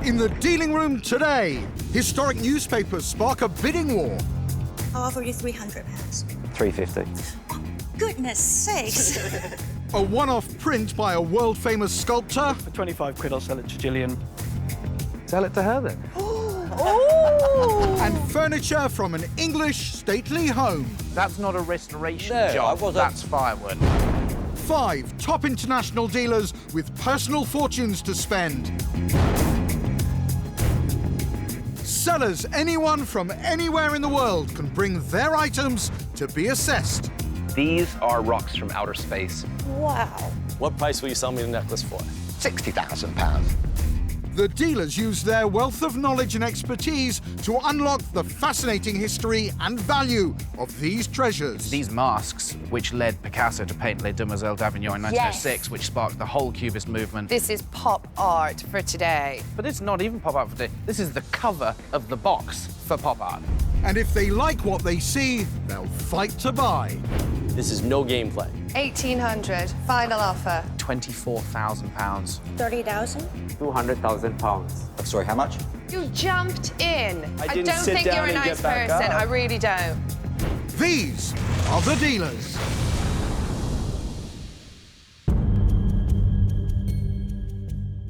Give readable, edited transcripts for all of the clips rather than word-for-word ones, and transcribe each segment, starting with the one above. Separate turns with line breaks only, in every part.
In the dealing room today, historic newspapers spark a bidding war.
I'll offer you £300.
£350.
Oh, goodness sakes.
A one-off print by a world-famous sculptor.
For 25 quid, I'll sell it to Gillian.
Sell it to her then.
Oh!
And furniture from an English stately home.
That's not a restoration
No,
job,
I wasn't.
that's firewood.
5 top international dealers with personal fortunes to spend. Sellers, anyone from anywhere in the world, can bring their items to be assessed.
These are rocks from outer space.
Wow.
What price will you sell me the necklace for?
£60,000.
The dealers use their wealth of knowledge and expertise to unlock the fascinating history and value of these treasures.
These masks, which led Picasso to paint Les Demoiselles d'Avignon in 1906, which sparked the whole Cubist movement.
This is pop art for today.
But it's not even pop art for today. This is the cover of the box for pop art.
And if they like what they see, they'll fight to buy.
This is no gameplay.
1,800, final offer.
£24,000.
30,000?
£200,000.
Sorry, how much?
You jumped in.
I didn't
don't
sit
think
down
you're a
and
nice
get back
person.
up.
I really don't.
These are the dealers.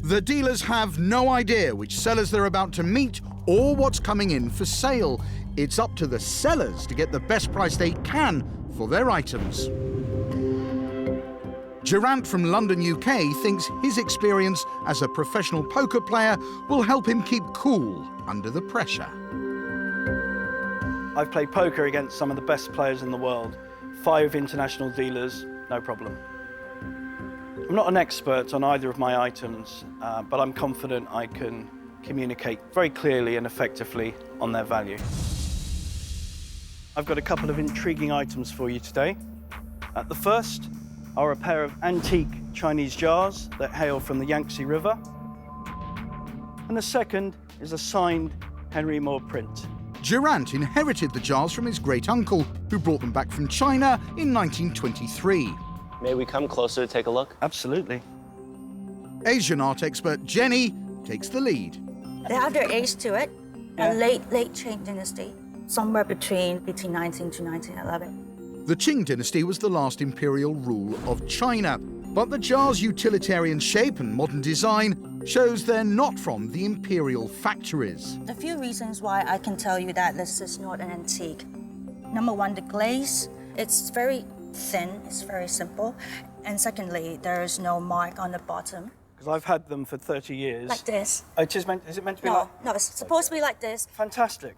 The dealers have no idea which sellers they're about to meet or what's coming in for sale. It's up to the sellers to get the best price they can for their items. Durant from London, UK, thinks his experience as a professional poker player will help him keep cool under the pressure.
I've played poker against some of the best players in the world. 5 international dealers, no problem. I'm not an expert on either of my items, but I'm confident I can communicate very clearly and effectively on their value. I've got a couple of intriguing items for you today. The first are a pair of antique Chinese jars that hail from the Yangtze River. And the second is a signed Henry Moore print.
Durant inherited the jars from his great-uncle, who brought them back from China in 1923.
May we come closer to take a look?
Absolutely.
Asian art expert Jenny takes the lead.
They have their age to it.
Yeah.
A late Qing dynasty, somewhere between 1819 to 1911.
The Qing dynasty was the last imperial rule of China, but the jar's utilitarian shape and modern design shows they're not from the imperial factories.
A few reasons why I can tell you that this is not an antique. Number one, the glaze. It's very thin, it's very simple. And secondly, there is no mark on the bottom.
Because I've had them for 30 years.
Like this.
Is it meant to be like?
No, it's supposed to be like this.
Fantastic.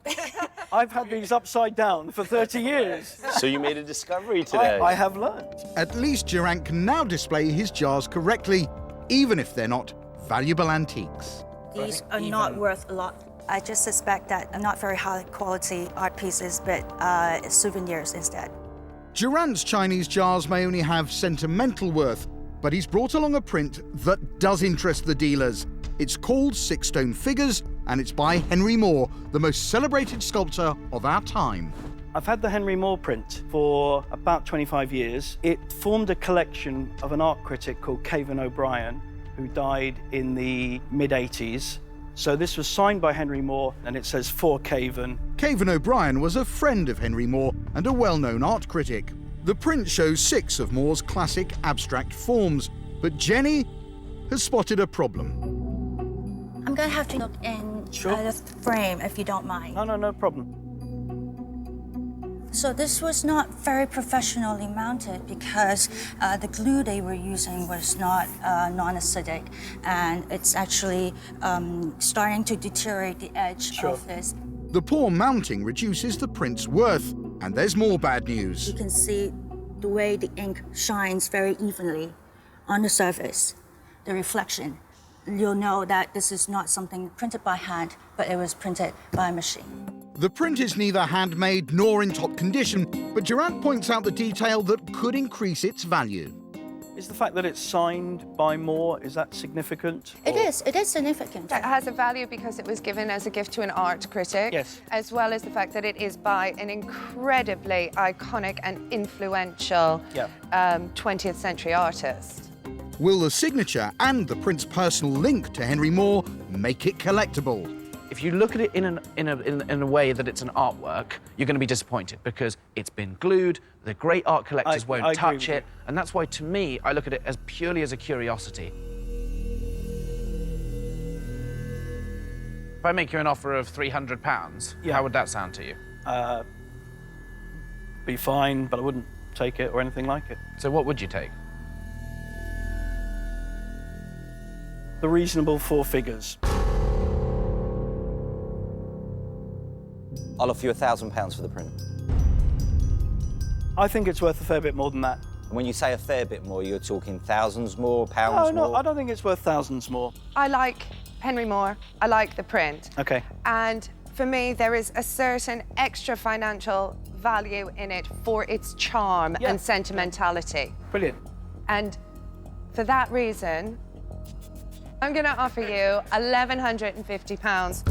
I've had these upside down for 30 years.
So you made a discovery today.
I have learned.
At least Durant can now display his jars correctly, even if they're not valuable antiques.
These are not worth a lot. I just suspect that are not very high quality art pieces, but souvenirs instead.
Durant's Chinese jars may only have sentimental worth, but he's brought along a print that does interest the dealers. It's called 6 Stone Figures, and it's by Henry Moore, the most celebrated sculptor of our time.
I've had the Henry Moore print for about 25 years. It formed a collection of an art critic called Cavan O'Brien, who died in the mid-80s. So this was signed by Henry Moore, and it says for Cavan.
Cavan O'Brien was a friend of Henry Moore and a well-known art critic. The print shows 6 of Moore's classic abstract forms, but Jenny has spotted a problem.
I'm gonna have to look in the frame, if you don't mind.
No problem.
So this was not very professionally mounted because the glue they were using was not non-acidic, and it's actually starting to deteriorate the edge of this.
The poor mounting reduces the print's worth, and there's more bad news.
You can see the way the ink shines very evenly on the surface, the reflection. You'll know that this is not something printed by hand, but it was printed by a machine.
The print is neither handmade nor in top condition, but Durant points out the detail that could increase its value.
Is the fact that it's signed by Moore, is that significant?
It is significant.
It has a value because it was given as a gift to an art critic.
Yes.
As well as the fact that it is by an incredibly iconic and influential 20th century artist.
Will the signature and the print's personal link to Henry Moore make it collectible?
If you look at it in a way that it's an artwork, you're going to be disappointed because it's been glued, the great art collectors won't touch it, and that's why, to me, I look at it as purely as a curiosity. If I make you an offer of £300, how would that sound to you?
Be fine, but I wouldn't take it or anything like it.
So what would you take?
The reasonable 4 figures.
I'll offer you £1,000 for the print.
I think it's worth a fair bit more than that.
And when you say a fair bit more, you're talking thousands more, pounds more?
No, I don't think it's worth thousands more.
I like Henry Moore. I like the print.
Okay.
And for me, there is a certain extra financial value in it for its charm and sentimentality.
Brilliant.
And for that reason, I'm going to offer you £1,150.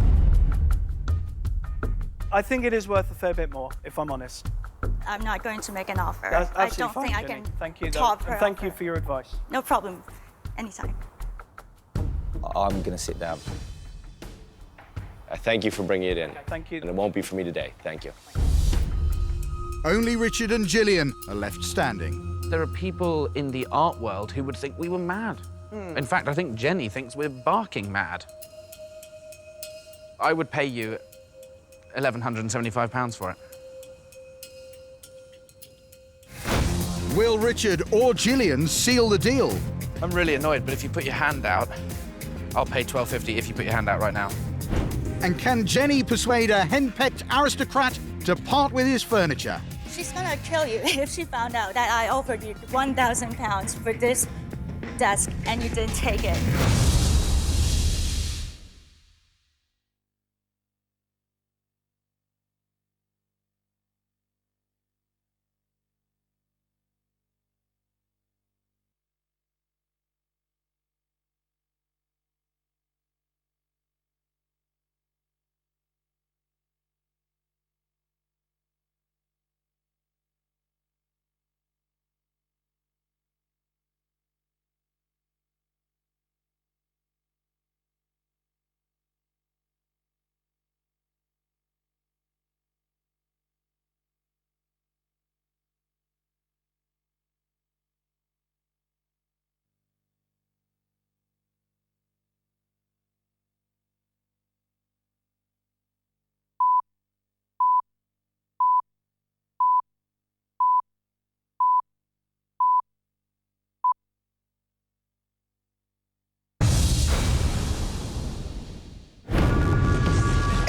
I think it is worth a fair bit more, if I'm honest.
I'm not going to make an offer.
That's
I
absolutely
don't
fine,
think I
Jenny.
can
Thank you,
top
and
her
thank
offer.
you for your advice.
No problem. Anytime.
I'm going to sit down.
I thank you for bringing it in.
Okay, thank you.
And it won't be for me today. Thank you.
Only Richard and Gillian are left standing.
There are people in the art world who would think we were mad. In fact, I think Jenny thinks we're barking mad. I would pay you £1,175 for it.
Will Richard or Gillian seal the deal?
I'm really annoyed, but if you put your hand out, I'll pay £12.50 if you put your hand out right now.
And can Jenny persuade a henpecked aristocrat to part with his furniture?
She's gonna kill you if she found out that I offered you £1,000 for this desk and you didn't take it.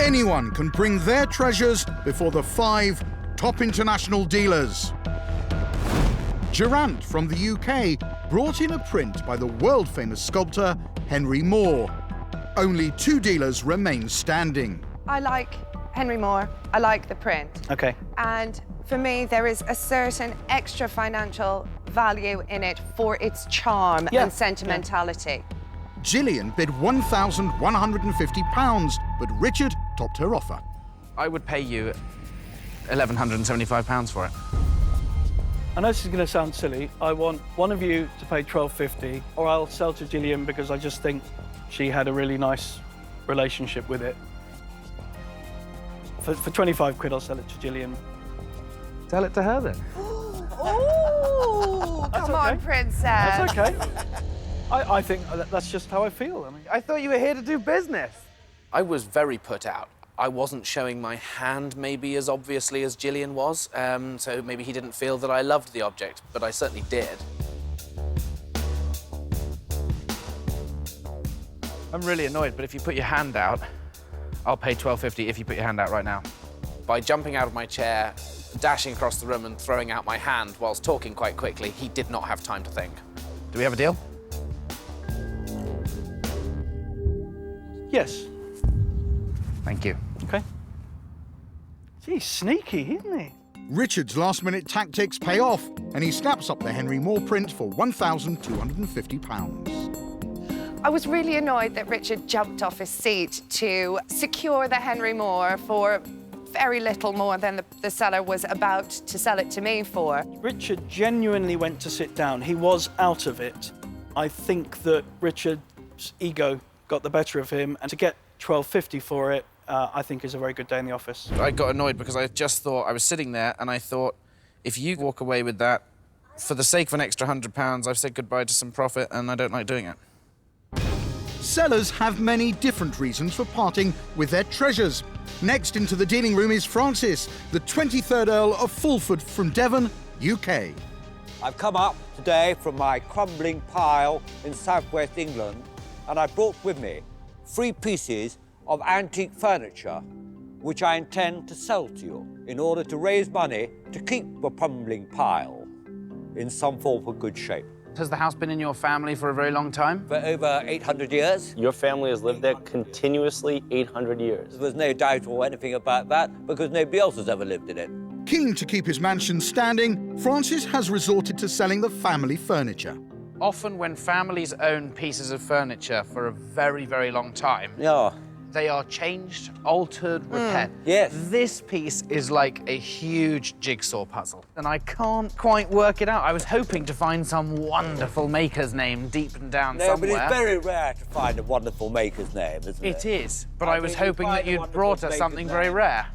Anyone can bring their treasures before the 5 top international dealers. Durant from the UK brought in a print by the world-famous sculptor Henry Moore. Only 2 dealers remain standing.
I like Henry Moore. I like the print.
Okay.
And for me, there is a certain extra financial value in it for its charm and sentimentality.
Gillian bid £1,150, but Richard topped her offer.
I would pay you £1,175 for it.
I know this is going to sound silly. I want one of you to pay £12.50, or I'll sell to Gillian because I just think she had a really nice relationship with it. For 25 quid, I'll sell it to Gillian.
Sell it to her then.
Oh, come on, princess.
That's okay. I think that's just how I feel. I mean,
I thought you were here to do business. I was very put out. I wasn't showing my hand maybe as obviously as Gillian was, so maybe he didn't feel that I loved the object, but I certainly did. I'm really annoyed, but if you put your hand out, I'll pay £12.50 if you put your hand out right now. By jumping out of my chair, dashing across the room and throwing out my hand whilst talking quite quickly, he did not have time to think. Do we have a deal?
yes.
Thank you.
Okay. He's sneaky, isn't he?
Richard's last-minute tactics pay off, and he snaps up the Henry Moore print for £1,250.
I was really annoyed that Richard jumped off his seat to secure the Henry Moore for very little more than the seller was about to sell it to me for.
Richard genuinely went to sit down. He was out of it. I think that Richard's ego got the better of him, and to get £12.50 for it, I think is a very good day in the office.
I got annoyed because I just thought, I was sitting there and I thought, if you walk away with that, for the sake of an extra £100, I've said goodbye to some profit and I don't like doing it.
Sellers have many different reasons for parting with their treasures. Next into the dealing room is Francis, the 23rd Earl of Fulford from Devon, UK.
I've come up today from my crumbling pile in southwest England, and I brought with me 3 pieces of antique furniture, which I intend to sell to you in order to raise money to keep the crumbling pile in some form of good shape.
Has the house been in your family for a very long time?
For over 800 years.
Your family has lived there continuously 800 years.
There's no doubt or anything about that, because nobody else has ever lived in it.
Keen to keep his mansion standing, Francis has resorted to selling the family furniture.
Often when families own pieces of furniture for a very, very long time,
Yeah.
they are changed, altered, repaired.
Yes.
This piece is like a huge jigsaw puzzle, and I can't quite work it out. I was hoping to find some wonderful maker's name deep and down
No,
somewhere.
but it's very rare to find a wonderful maker's name, isn't it?
It is, but
I
I was
mean, you
hoping
find
that
a
you'd
wonderful
brought us
maker's
something very
name.
rare.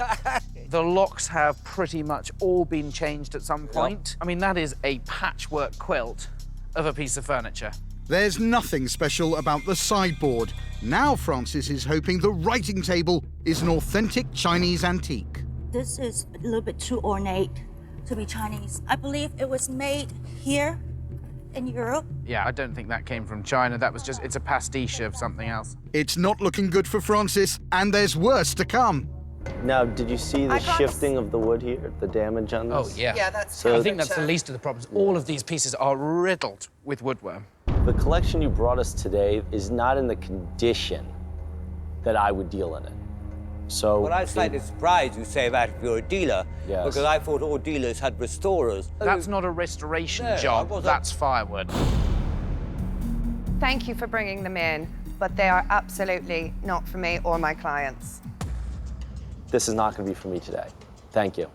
The locks have pretty much all been changed at some point. I mean, that is a patchwork quilt of a piece of furniture.
There's nothing special about the sideboard. Now Francis is hoping the writing table is an authentic Chinese antique.
This is a little bit too ornate to be Chinese. I believe it was made here in Europe.
Yeah, I don't think that came from China. That was just, it's a pastiche of something else.
It's not looking good for Francis, and there's worse to come.
Now, did you see the shifting of the wood here, the damage on this?
Oh, yeah.
Yeah, that's
So
I think that's the least of the problems. All of these pieces are riddled with woodworm.
the collection you brought us today is not in the condition that I would deal in it. So
Well, I'm slightly surprised you say that if you're a dealer,
Yes.
because I thought all dealers had restorers.
That's not a restoration
No,
job,
I wasn't-
that's firewood.
Thank you for bringing them in, but they are absolutely not for me or my clients.
this is not going to be for me today. Thank you.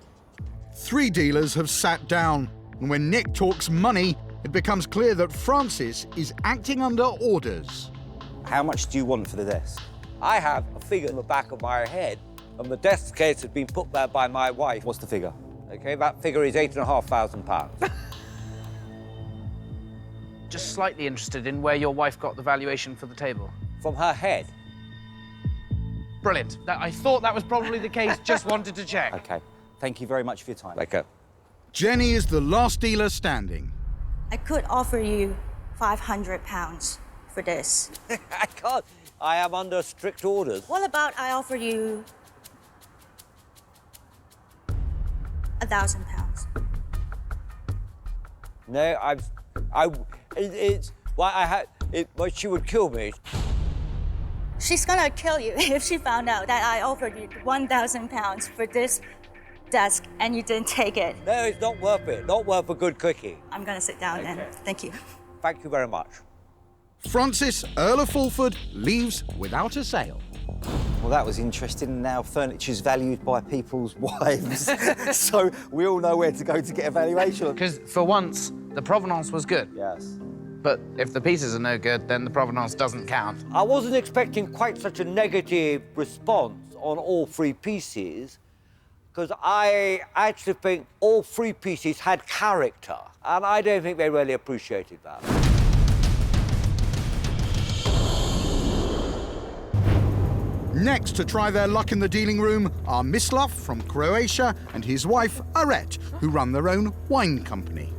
3 dealers have sat down, and when Nik talks money, it becomes clear that Francis is acting under orders.
How much do you want for the desk? I have a figure in the back of my head, and the desk case has been put there by my wife.
What's the figure?
Okay, that figure is £8,500.
Just slightly interested in where your wife got the valuation for the table.
From her head.
Brilliant. I thought that was probably the case, just wanted to check.
Okay. Thank you very much for your time.
Okay.
Jenny is the last dealer standing.
I could offer you £500 for this.
I can't. I am under strict orders.
What about I offer you £1,000?
No, well, she would kill me.
She's gonna kill you if she found out that I offered you £1,000 for this desk and you didn't take it.
No, it's not worth it. Not worth a good quickie.
I'm gonna sit down then. Thank you.
Thank you very much.
Francis, Earl of Fulford, leaves without a sale.
Well, that was interesting. Now furniture's valued by people's wives. So we all know where to go to get a valuation.
Because for once, the provenance was good.
Yes.
But if the pieces are no good, then the provenance doesn't count.
I wasn't expecting quite such a negative response on all 3 pieces, because I actually think all 3 pieces had character, and I don't think they really appreciated that.
Next to try their luck in the dealing room are Mislav from Croatia and his wife, Aret, who run their own wine company.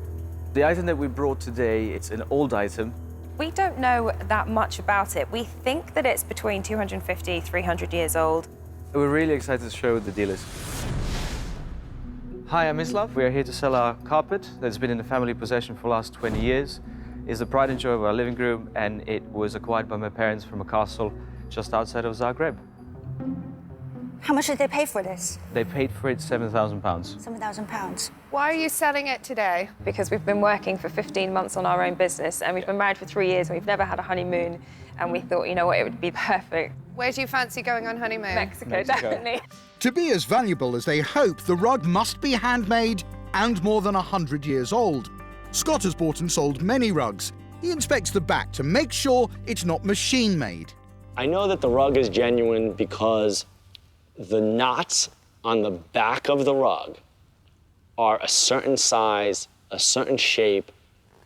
The item that we brought today, it's an old item.
We don't know that much about it. We think that it's between 250, 300 years old.
We're really excited to show the dealers. Hi, I'm Mislav. We are here to sell our carpet that's been in the family possession for the last 20 years. It's the pride and joy of our living room, and it was acquired by my parents from a castle just outside of Zagreb.
How much did they pay for this?
They paid for it £7,000.
£7,000.
Why are you selling it today?
Because we've been working for 15 months on our own business and we've been married for 3 years and we've never had a honeymoon. And we thought, you know what, it would be perfect.
Where do you fancy going on honeymoon?
Mexico. Definitely.
To be as valuable as they hope, the rug must be handmade and more than 100 years old. Scott has bought and sold many rugs. He inspects the back to make sure it's not machine-made.
I know that the rug is genuine because the knots on the back of the rug are a certain size, a certain shape,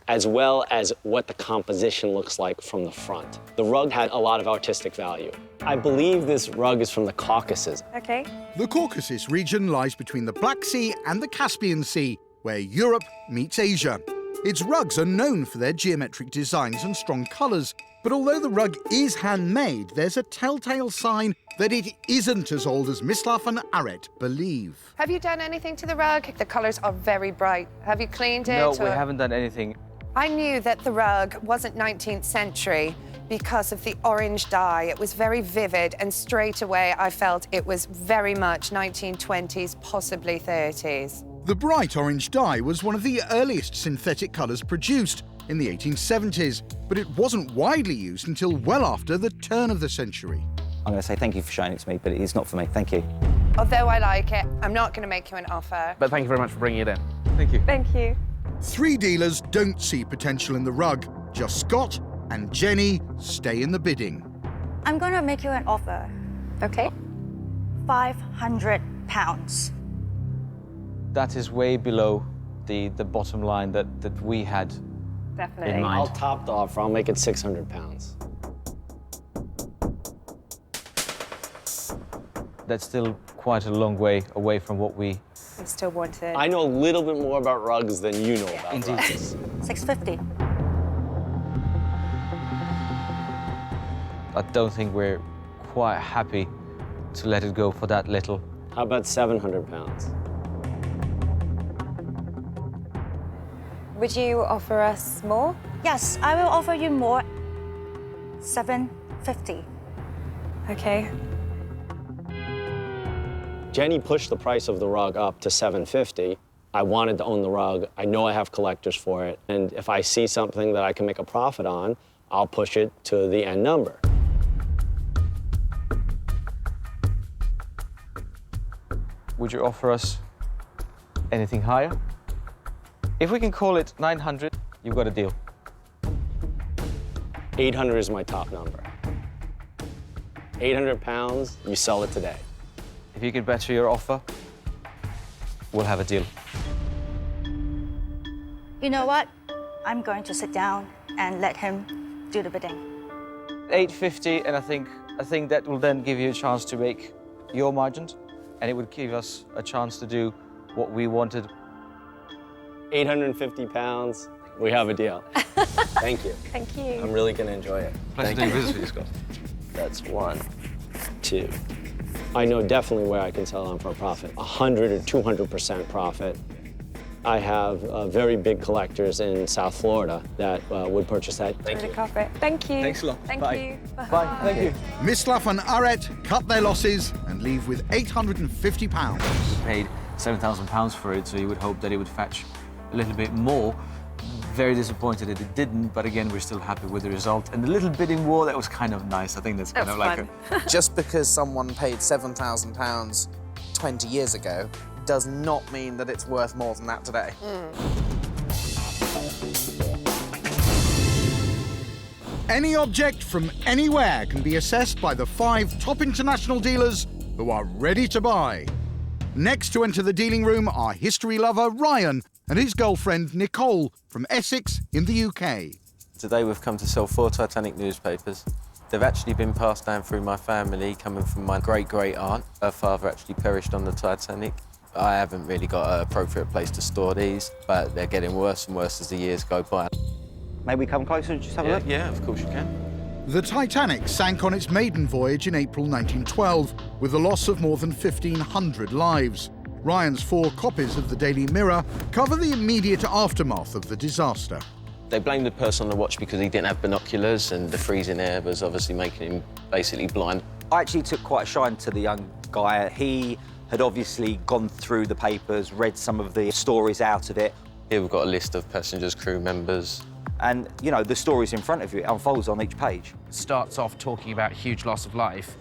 as well as what the composition looks like from the front. The rug had a lot of artistic value. I believe this rug is from the Caucasus.
Okay.
The Caucasus region lies between the Black Sea and the Caspian Sea, where Europe meets Asia. Its rugs are known for their geometric designs and strong colours, but although the rug is handmade, there's a telltale sign that it isn't as old as Mislav and Aret believe.
Have you done anything to the rug? The colours are very bright. Have you cleaned it?
No, we haven't done anything.
I knew that the rug wasn't 19th century because of the orange dye. It was very vivid, and straight away I felt it was very much 1920s, possibly 30s.
The bright orange dye was one of the earliest synthetic colours produced in the 1870s, but it wasn't widely used until well after the turn of the century.
I'm going to say thank you for showing it to me, but it is not for me. Thank you.
Although I like it, I'm not going to make you an offer.
But thank you very much for bringing it in.
Thank you.
Thank you.
3 dealers don't see potential in the rug. Just Scott and Jenny stay in the bidding.
I'm going to make you an offer.
Okay.
£500.
That is way below the bottom line that we had
Definitely.
in mind.
I'll top the offer. I'll make it £600.
That's still quite a long way away from what we...
We still want it.
I know a little bit more about rugs than you know about
Indeed.
rugs.
$650.
I don't think we're quite happy to let it go for that little.
How about £700?
Would you offer us more?
Yes, I will offer you more. $750.
Okay.
Jenny pushed the price of the rug up to $750. I wanted to own the rug. I know I have collectors for it. And if I see something that I can make a profit on, I'll push it to the end number.
Would you offer us anything higher? If we can call it 900, you've got a deal.
800 is my top number. £800, you sell it today.
If you can better your offer, we'll have a deal.
You know what? I'm going to sit down and let him do the bidding.
850, and I think that will then give you a chance to make your margins, and it would give us a chance to do what we wanted.
£850, we have a deal. Thank you.
Thank you.
I'm really going to enjoy it.
Pleasure doing business with you, Scott.
That's 1, 2. I know definitely where I can sell on for a profit, 100 or 200% profit. I have very big collectors in South Florida that would purchase that.
Thank you. Carpet. Thank you.
Thanks a lot.
Thank
Bye.
you.
Bye. Thank you.
Mislav and Aret cut their losses and leave with £850.
Paid £7,000 for it, so you would hope that it would fetch a little bit more. Very disappointed that it didn't, but again, we're still happy with the result. And the little bidding war, that was kind of nice. I think that's kind of like
Just because someone paid £7,000 20 years ago does not mean that it's worth more than that today.
Any object from anywhere can be assessed by the 5 top international dealers who are ready to buy. Next to enter the dealing room are history lover Ryan and his girlfriend Nicole from Essex in the UK.
Today we've come to sell 4 Titanic newspapers. They've actually been passed down through my family, coming from my great-great-aunt. Her father actually perished on the Titanic. I haven't really got an appropriate place to store these, but they're getting worse and worse as the years go by.
May we come closer and just have a look?
Yeah, of course you can.
The Titanic sank on its maiden voyage in April 1912 with the loss of more than 1,500 lives. Ryan's 4 copies of the Daily Mirror cover the immediate aftermath of the disaster.
They blamed the person on the watch because he didn't have binoculars, and the freezing air was obviously making him basically blind.
I actually took quite a shine to the young guy. He had obviously gone through the papers, read some of the stories out of it.
Here we've got a list of passengers, crew members.
And, you know, the story's in front of you. It unfolds on each page.
Starts off talking about huge loss of life,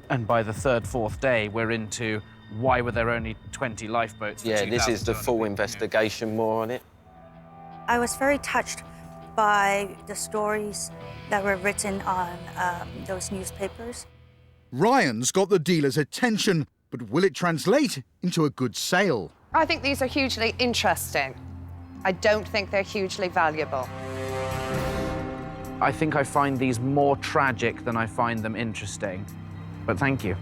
and by the 3rd, 4th day, we're into why were there only 20 lifeboats?
Yeah, this is the full investigation more on it.
I was very touched by the stories that were written on those newspapers.
Ryan's got the dealer's attention, but will it translate into a good sale?
I think these are hugely interesting. I don't think they're hugely valuable.
I think I find these more tragic than I find them interesting, but thank you.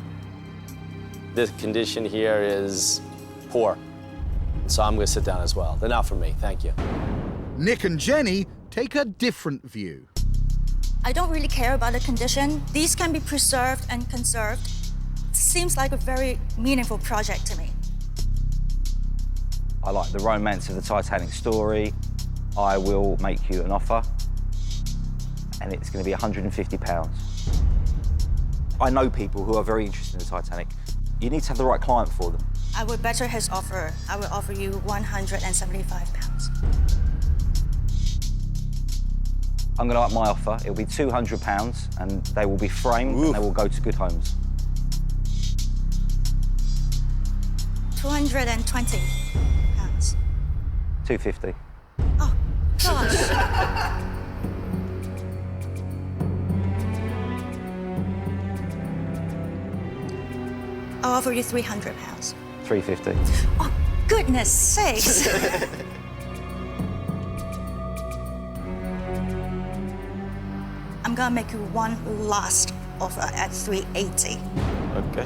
The condition here is poor, so I'm going to sit down as well. They're not for me, thank you.
Nik and Jenny take a different view.
I don't really care about the condition. These can be preserved and conserved. Seems like a very meaningful project to me.
I like the romance of the Titanic story. I will make you an offer, and it's going to be £150. I know people who are very interested in the Titanic. You need to have the right client for them.
I would better his offer. I will offer you £175.
I'm going to up my offer. It'll be £200, and they will be framed and they will go to good homes.
220 pounds.
250.
Oh, gosh. I'll offer you £300.
350.
Oh, goodness sakes. I'm gonna make you one last offer at 380.
Okay.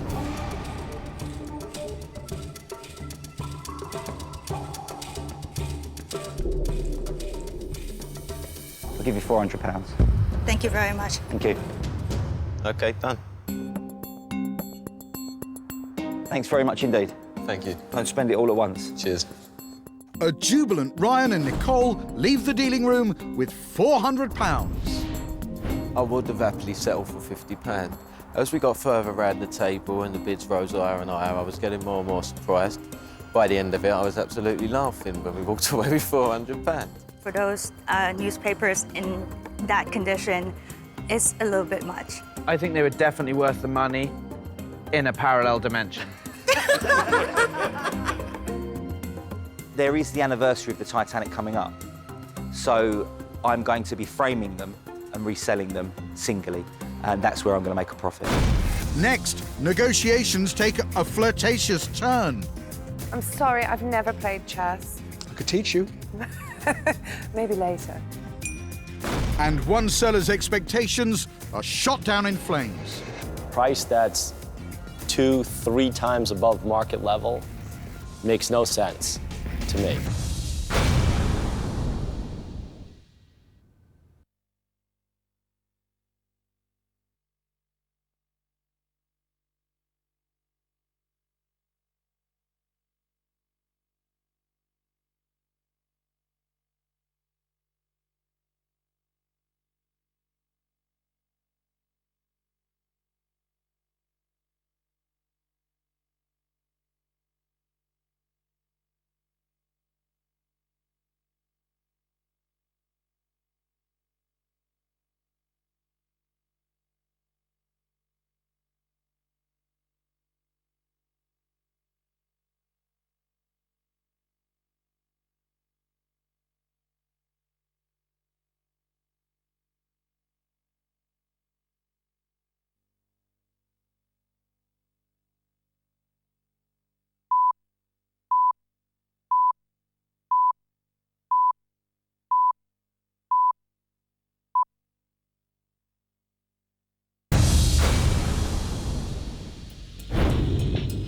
I'll give you £400.
Thank you very much.
Thank you.
Okay, done.
Thanks very much indeed.
Thank you.
Don't spend it all at once.
Cheers.
A jubilant Ryan and Nicole leave the dealing room with £400.
I would have happily settled for £50. As we got further around the table and the bids rose higher and higher, I was getting more and more surprised. By the end of it, I was absolutely laughing when we walked away with £400.
For those newspapers in that condition, it's a little bit much.
I think they were definitely worth the money in a parallel dimension.
There is the anniversary of the Titanic coming up, so I'm going to be framing them and reselling them singly, and that's where I'm going to make a profit.
Next, negotiations take a flirtatious turn.
I'm sorry, I've never played chess.
I could teach you.
Maybe later.
And one seller's expectations are shot down in flames.
Price that's 2-3 times above market level makes no sense to me.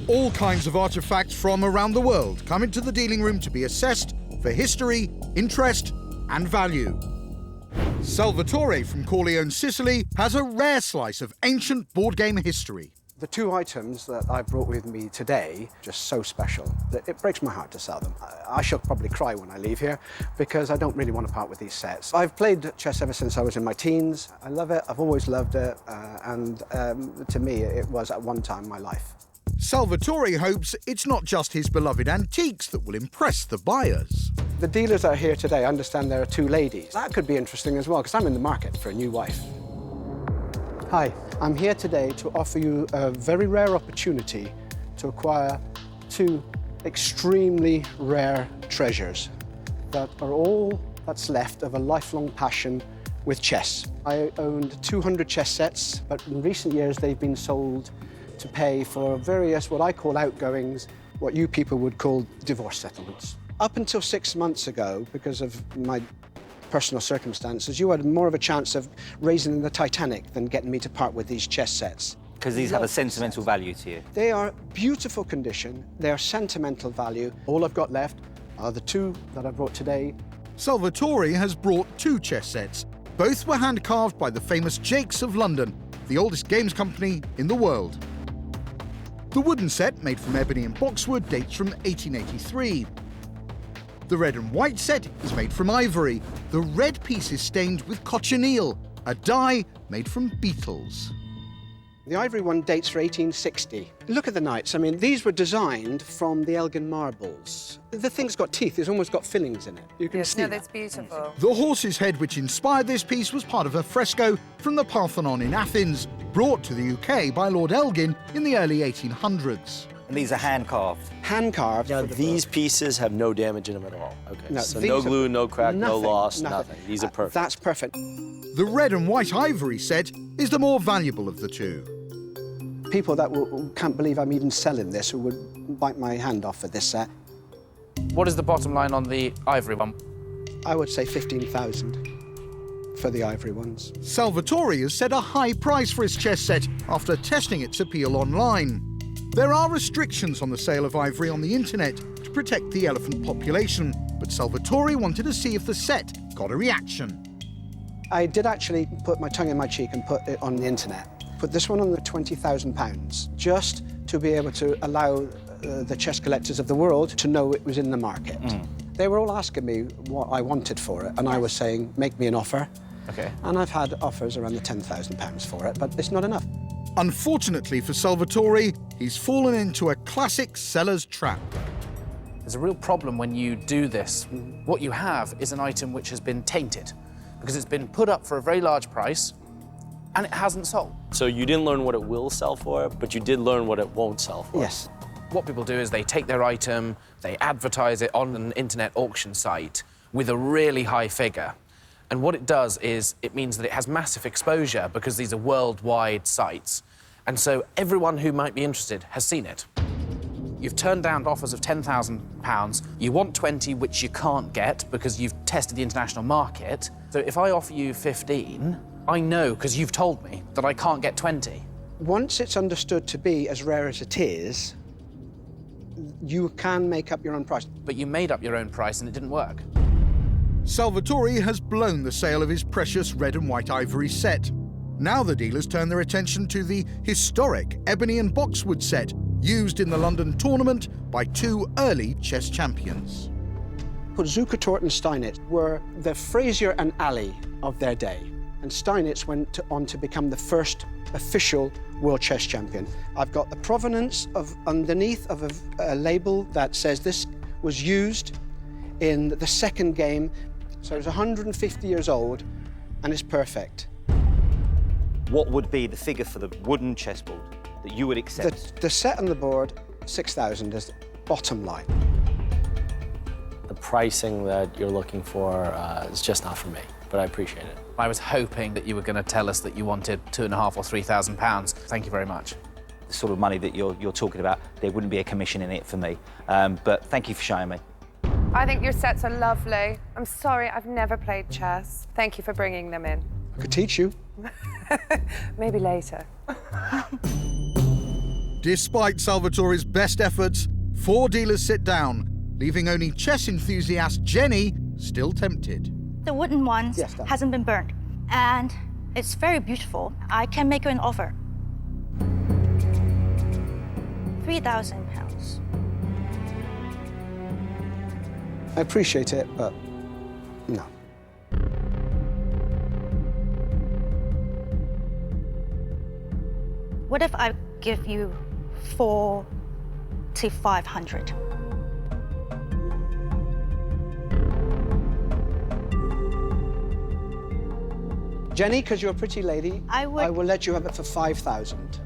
All kinds of artifacts from around the world come into the dealing room to be assessed for history, interest, and value. Salvatore from Corleone, Sicily, has a rare slice of ancient board game history.
The two items that I brought with me today, just so special that it breaks my heart to sell them. I shall probably cry when I leave here because I don't really want to part with these sets. I've played chess ever since I was in my teens. I love it, I've always loved it, and to me it was at one time my life.
Salvatore hopes it's not just his beloved antiques that will impress the buyers.
The dealers that are here today understand there are two ladies. That could be interesting as well, because I'm in the market for a new wife. Hi, I'm here today to offer you a very rare opportunity to acquire two extremely rare treasures that are all that's left of a lifelong passion with chess. I owned 200 chess sets, but in recent years they've been sold to pay for various what I call outgoings, what you people would call divorce settlements. Up until 6 months ago, because of my personal circumstances, you had more of a chance of raising the Titanic than getting me to part with these chess sets.
Because these have a sentimental value to you.
They are beautiful condition, they are sentimental value. All I've got left are the 2 that I brought today.
Salvatore has brought 2 chess sets. Both were hand-carved by the famous Jakes of London, the oldest games company in the world. The wooden set, made from ebony and boxwood, dates from 1883. The red and white set is made from ivory. The red piece is stained with cochineal, a dye made from beetles.
The ivory one dates for 1860. Look at the knights. I mean, these were designed from the Elgin marbles. The thing's got teeth. It's almost got fillings in it. You can see
No,
that.
that's beautiful.
The horse's head which inspired this piece was part of a fresco from the Parthenon in Athens, brought to the UK by Lord Elgin in the early 1800s.
And these are hand-carved?
Hand-carved.
Now, these pieces have no damage in them at all. Okay,
No,
so
these
no
are
glue, no crack, no
nothing,
loss, nothing. These are perfect.
That's perfect.
The red and white ivory set is the more valuable of the 2.
People that can't believe I'm even selling this, who would bite my hand off for this set.
What is the bottom line on the ivory one?
I would say 15,000 for the ivory ones.
Salvatore has set a high price for his chess set after testing its appeal online. There are restrictions on the sale of ivory on the internet to protect the elephant population, but Salvatore wanted to see if the set got a reaction.
I did actually put my tongue in my cheek and put it on the internet. Put this one on the £20,000, just to be able to allow the chess collectors of the world to know it was in the market. They were all asking me what I wanted for it, and I was saying, make me an offer.
Okay.
And I've had offers around the £10,000 for it, but it's not enough.
Unfortunately for Salvatore, he's fallen into a classic seller's trap.
There's a real problem when you do this. What you have is an item which has been tainted because it's been put up for a very large price and it hasn't sold.
So you didn't learn what it will sell for, but you did learn what it won't sell for.
Yes.
What people do is they take their item, they advertise it on an internet auction site with a really high figure. And what it does is it means that it has massive exposure because these are worldwide sites. And so everyone who might be interested has seen it. You've turned down offers of £10,000. You want 20, which you can't get because you've tested the international market. So if I offer you 15, I know, because you've told me, that I can't get 20.
Once it's understood to be as rare as it is, you can make up your own price.
But you made up your own price and it didn't work.
Salvatore has blown the sale of his precious red and white ivory set. Now the dealers turn their attention to the historic ebony and boxwood set used in the London tournament by 2 early chess champions.
Zukertort and Steinitz were the Fraser and Ali of their day, and Steinitz went on to become the first official world chess champion. I've got the provenance of underneath of a label that says this was used in the second game, so it's 150 years old, and it's perfect.
What would be the figure for the wooden chessboard that you would accept?
The set on the board, 6,000 is the bottom line.
The pricing that you're looking for is just not for me, but I appreciate it.
I was hoping that you were going to tell us that you wanted £2,500 or £3,000. Thank you very much.
The sort of money that you're talking about, there wouldn't be a commission in it for me. But thank you for showing me.
I think your sets are lovely. I'm sorry, I've never played chess. Thank you for bringing them in.
I could teach you.
Maybe later.
Despite Salvatore's best efforts, 4 dealers sit down, leaving only chess enthusiast Jenny still tempted.
The wooden one hasn't been burnt, and it's very beautiful. I can make you an offer. £3,000.
I appreciate it, but no.
What if I give you 4,500?
Jenny, because you're a pretty lady,
I
will let you have it for 5,000.